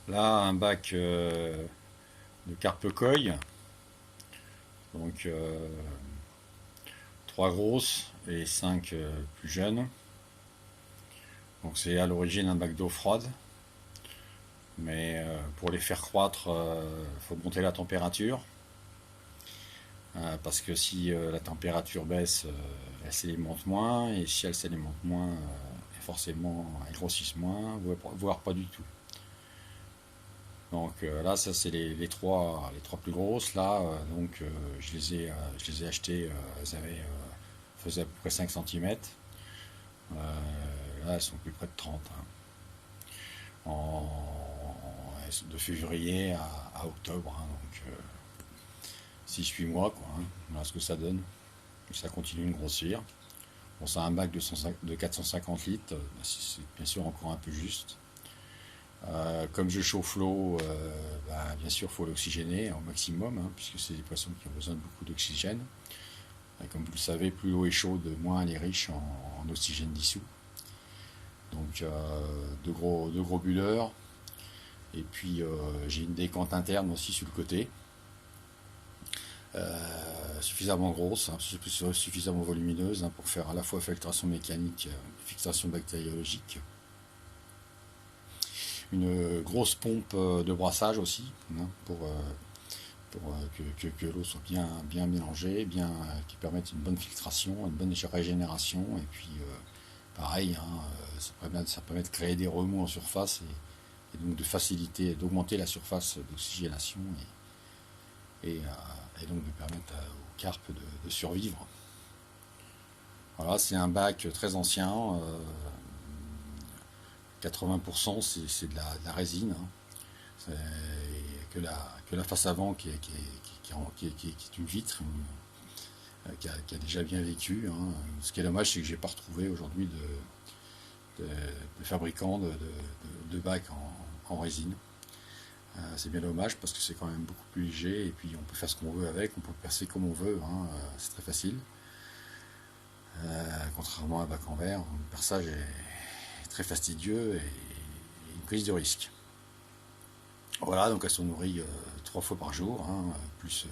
Là, un bac de carpe koi, donc 3 grosses et 5 plus jeunes. Donc c'est à l'origine un bac d'eau froide, mais pour les faire croître, il faut monter la température. Parce que si la température baisse, elles s'alimentent moins, et si elles s'alimentent moins, forcément elles grossissent moins, voire pas du tout. Donc là, ça c'est les trois plus grosses. Là, je les ai achetées, faisaient à peu près 5 cm. Là, elles sont plus près de 30, hein. De février à octobre, hein. Donc 6-8 mois, quoi, hein. Voilà ce que ça donne. Ça continue de grossir. Bon, c'est un bac de 450 litres, c'est bien sûr encore un peu juste. Comme je chauffe l'eau, bien sûr, il faut l'oxygéner au maximum, hein, puisque c'est des poissons qui ont besoin de beaucoup d'oxygène. Comme vous le savez, plus l'eau est chaude, moins elle est riche en oxygène dissous. Donc, de gros bulleurs. Et puis, j'ai une décante interne aussi sur le côté, suffisamment grosse, hein, suffisamment volumineuse, hein, pour faire à la fois filtration mécanique et filtration bactériologique. Une grosse pompe de brassage aussi, hein, pour que l'eau soit bien mélangée, qui permette une bonne filtration, une bonne régénération, et puis pareil, hein, ça permet de créer des remous en surface, et donc de faciliter, d'augmenter la surface d'oxygénation, et donc de permettre aux carpes de survivre. Voilà, c'est un bac très ancien, 80% c'est de la résine, hein. Que la face avant qui est une vitre, qui a déjà bien vécu, hein. Ce qui est dommage, c'est que j'ai pas retrouvé aujourd'hui de fabricants de bacs en résine. C'est bien dommage parce que c'est quand même beaucoup plus léger, et puis on peut faire ce qu'on veut avec, on peut percer comme on veut, hein. C'est très facile. Contrairement à un bac en verre, le perçage est très fastidieux et une prise de risque. Voilà, donc elles sont nourries 3 fois par jour, hein, plus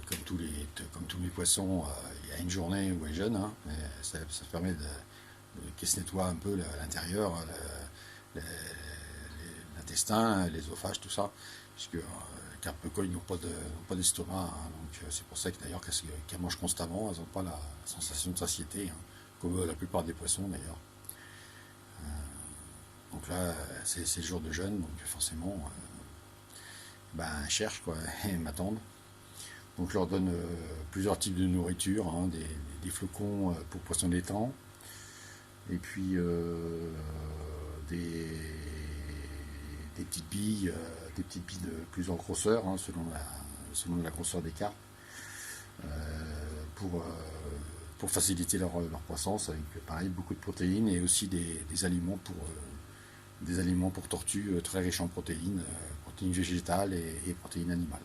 comme tous les poissons, il y a une journée où elles jeûnent, hein, mais ça permet qu'elles se nettoient un peu l'intérieur, l'intestin, l'œsophage, tout ça, puisque les carpes koi n'ont pas d'estomac, hein, donc c'est pour ça que d'ailleurs qu'elles mangent constamment, elles n'ont pas la sensation de satiété, hein, comme la plupart des poissons d'ailleurs. Donc là, c'est le jour de jeûne, donc forcément, elles cherchent, quoi, et m'attendent. Donc je leur donne plusieurs types de nourriture, hein, des flocons pour poissons d'étang, et puis des, des petites billes de plus en grosseur, hein, selon la grosseur des carpes, pour, faciliter leur croissance, avec pareil beaucoup de protéines, et aussi des aliments pour tortues très riches en protéines, protéines végétales et protéines animales.